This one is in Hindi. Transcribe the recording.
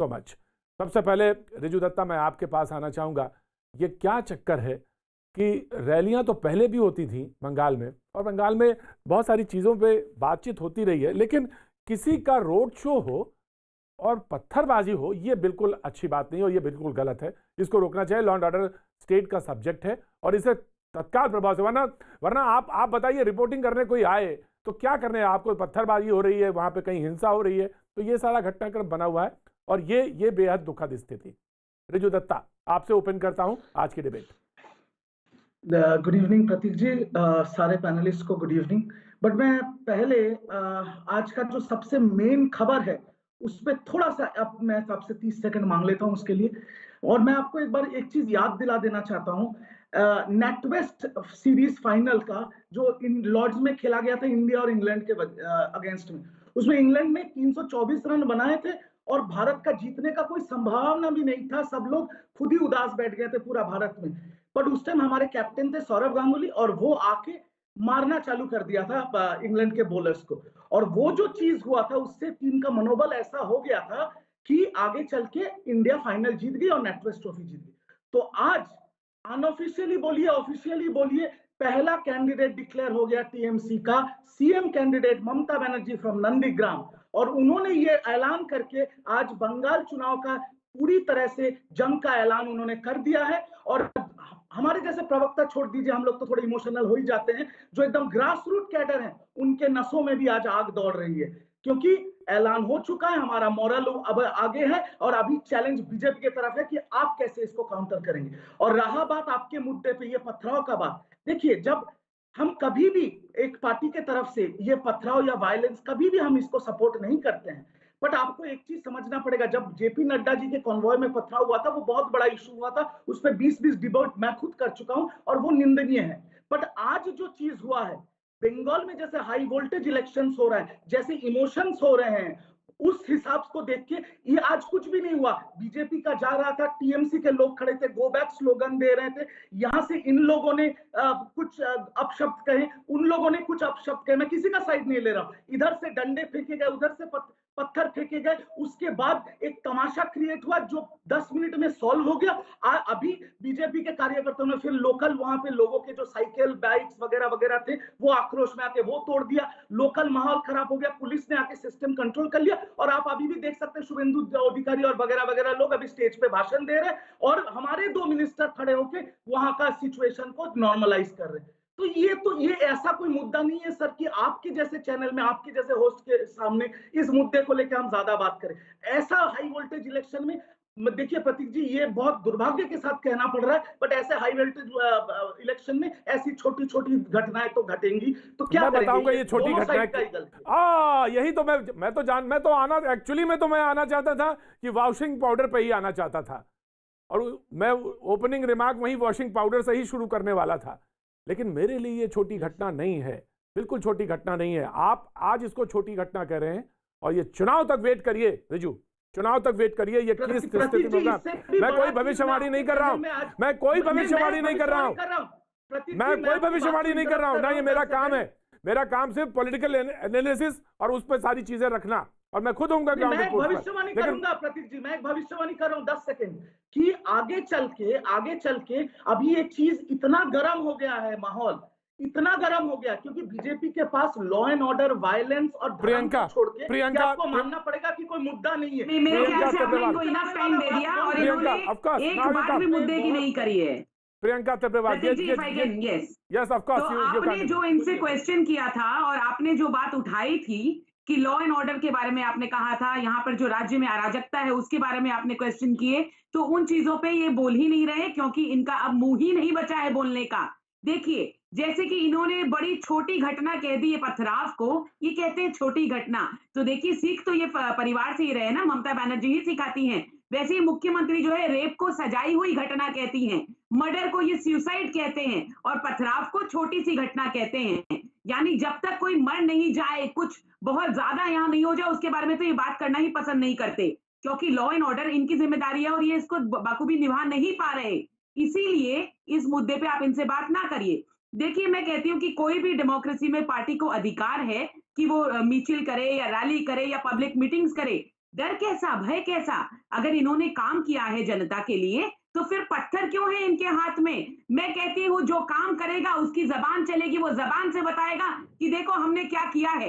So much. सबसे पहले रिजू दत्ता, मैं आपके पास आना चाहूँगा, ये क्या चक्कर है कि रैलियां तो पहले भी होती थी बंगाल में, और बंगाल में बहुत सारी चीज़ों पे बातचीत होती रही है, लेकिन किसी का रोड शो हो और पत्थरबाजी हो, ये बिल्कुल अच्छी बात नहीं और ये बिल्कुल गलत है। इसको रोकना चाहिए। लॉ एंड ऑर्डर स्टेट का सब्जेक्ट है और इसे तत्काल प्रभाव से, वरना वरना आप बताइए, रिपोर्टिंग करने कोई आए तो क्या करने हैं आपको? पत्थरबाजी हो रही है, वहां पे कहीं हिंसा हो रही है, तो ये सारा घटनाक्रम बना हुआ है और ये बेहद दुखद स्थिति। रिजू दत्ता, आपसे ओपन करता हूं आज की डिबेट। गुड इवनिंग प्रतीक जी, सारे पैनलिस्ट को गुड इवनिंग। बट मैं पहले आज का जो सबसे मेन खबर है उस पर थोड़ा सा अब मैं आपसे 30 सेकंड मांग लेता हूं उसके लिए। और मैं आपको एक बार एक चीज याद दिला देना चाहता हूं, नेटवेस्ट सीरीज फाइनल का जो इन लॉर्ड्स में खेला गया था इंडिया और इंग्लैंड के अगेंस्ट में, उसमें इंग्लैंड ने 324 रन बनाए थे और भारत का जीतने का कोई संभावना भी नहीं था। सब लोग खुद ही उदास बैठ गए थे पूरा भारत में। बट उस टाइम हमारे कैप्टन थे सौरव गांगुली और वो आके मारना चालू कर दिया था इंग्लैंड के बॉलर्स को। और वो जो चीज हुआ था उससे टीम का मनोबल ऐसा हो गया था कि आगे चल के इंडिया फाइनल जीत गई और नेटवेस्ट ट्रॉफी जीत गई। तो आज अनऑफिशियली बोलिए ऑफिशियली बोलिए, पहला कैंडिडेट डिक्लेयर हो गया टीएमसी का, CM candidate Mamata Banerjee from Nandigram. और उन्होंने ये ऐलान करके आज बंगाल चुनाव का पूरी तरह से जंग का ऐलान उन्होंने कर दिया है। और हमारे जैसे प्रवक्ता छोड़ दीजिए, हम लोग तो थोड़े इमोशनल हो ही जाते हैं, जो एकदम ग्रास रूट कैडर है उनके नसों में भी आज आग दौड़ रही है, क्योंकि ऐलान हो चुका है, हमारा मोरल अब आगे है और अभी चैलेंज बीजेपी की तरफ है कि आप कैसे इसको काउंटर करेंगे। और रहा बात आपके मुद्दे पे ये पथराव का बात, देखिए जब हम कभी भी एक पार्टी के तरफ से ये पथराव या वायलेंस कभी भी हम इसको सपोर्ट नहीं करते हैं। बट आपको एक चीज समझना पड़ेगा, जब जेपी नड्डा जी के कॉन्वॉय में पथराव हुआ था वो बहुत बड़ा इशू हुआ था, उस पर 20-20 डिबेट मैं खुद कर चुका हूं और वो निंदनीय है। बट आज जो चीज हुआ है बंगाल में, जैसे हाई वोल्टेज इलेक्शंस हो रहा है, जैसे इमोशंस हो रहे हैं, उस हिसाब को देख के ये आज कुछ भी नहीं हुआ। बीजेपी का जा रहा था, टीएमसी के लोग खड़े थे, गो बैक स्लोगन दे रहे थे, यहां से इन लोगों ने कुछ अपशब्द कहे, उन लोगों ने कुछ अपशब्द कहे, मैं किसी का साइड नहीं ले रहा हूं, इधर से डंडे फेंके गए, उधर से पत्थर फेंके गए, उसके बाद एक तमाशा क्रिएट हुआ जो 10 मिनट में सॉल्व हो गया। अभी बीजेपी के कार्यकर्ताओं ने फिर लोकल वहां पे लोगों के जो साइकिल बाइक्स वगैरह वगैरह थे वो आक्रोश में आके वो तोड़ दिया, लोकल माहौल खराब हो गया, पुलिस ने आके सिस्टम कंट्रोल कर लिया। और आप अभी भी देख सकते हैं शुभेंदु अधिकारी और वगैरह वगैरह लोग अभी स्टेज पे भाषण दे रहे हैं और हमारे 2 मिनिस्टर खड़े होके वहां का सिचुएशन को नॉर्मलाइज कर रहे हैं। तो ये ऐसा कोई मुद्दा नहीं है सर कि आपके जैसे चैनल में, आपके जैसे होस्ट के सामने इस मुद्दे को लेकर हम ज्यादा बात करें। ऐसा हाई वोल्टेज इलेक्शन में देखिए प्रतीक जी, ये बहुत दुर्भाग्य के साथ कहना पड़ रहा है, बट ऐसे हाई वोल्टेज इलेक्शन में ऐसी छोटी छोटी घटनाएं तो घटेंगी, तो क्या मैं बताऊंगा ये छोटी घटनाएं। यही तो मैं तो आना, एक्चुअली में तो मैं आना चाहता था कि वॉशिंग पाउडर पे ही आना चाहता था और मैं ओपनिंग रिमार्क वही वॉशिंग पाउडर से ही शुरू करने वाला था, लेकिन मेरे लिए ये छोटी घटना नहीं है, बिल्कुल छोटी घटना नहीं है। आप आज इसको छोटी घटना कह रहे हैं और ये चुनाव तक वेट करिए रिजू, चुनाव तक वेट करिए। ये किस स्थिति में होगा, मैं कोई भविष्यवाणी नहीं कर रहा हूं, मैं कोई भविष्यवाणी नहीं कर रहा हूं, मैं कोई भविष्यवाणी नहीं कर रहा हूं ना, ये मेरा काम है। मेरा काम सिर्फ पॉलिटिकल एनालिसिस और उस पर सारी चीजें रखना, और मैं खुद होऊंगा ग्राउंड रिपोर्ट पर। भविष्यवाणी करूंगा प्रतीक जी, मैं एक भविष्यवाणी कर रहा हूं 10 सेकंड कि आगे चल के अभी एक चीज इतना गर्म हो गया है, माहौल इतना गर्म हो गया क्योंकि बीजेपी के पास लॉ एंड ऑर्डर, वायलेंस और प्रियंका छोड़ के आपको मानना पड़ेगा कि कोई मुद्दा नहीं है। मेरे ख्याल से आपने इनको इनफ टाइम दे दिया और इन्होंने एक बात भी मुद्दे की नहीं करी है। प्रियंका तेपरवाल, यस ऑफ कोर्स, तो आपने जो इनसे क्वेश्चन किया था और आपने जो बात उठाई थी कि लॉ एंड ऑर्डर के बारे में आपने कहा था, यहाँ पर जो राज्य में अराजकता है उसके बारे में आपने क्वेश्चन किए, तो उन चीजों पे ये बोल ही नहीं रहे क्योंकि इनका अब मुंह ही नहीं बचा है बोलने का। देखिए जैसे कि इन्होंने बड़ी छोटी घटना कह दी है पथराव को, ये कहते हैं छोटी घटना, तो देखिए सीख तो ये परिवार से ही रहे ना, ममता बनर्जी ही सिखाती हैं। वैसे ही मुख्यमंत्री जो है रेप को सजाई हुई घटना कहती हैं, मर्डर को ये सुसाइड कहते हैं और पथराव को छोटी सी घटना कहते हैं। यानी जब तक कोई मर नहीं जाए, कुछ बहुत ज्यादा यहाँ नहीं हो जाए, उसके बारे में तो ये बात करना ही पसंद नहीं करते, क्योंकि लॉ एंड ऑर्डर इनकी जिम्मेदारी है और ये इसको बखूबी निभा नहीं पा रहे। इसीलिए इस मुद्दे पे आप इनसे बात ना करिए। देखिए मैं कहती हूँ कि कोई भी डेमोक्रेसी में पार्टी को अधिकार है कि वो मिছিল करे या रैली करे या पब्लिक मीटिंग्स करे, डर कैसा, भय कैसा? अगर इन्होंने काम किया है जनता के लिए तो फिर पत्थर क्यों है इनके हाथ में? मैं कहती हूँ जो काम करेगा उसकी जबान चलेगी, वो जबान से बताएगा कि देखो हमने क्या किया है।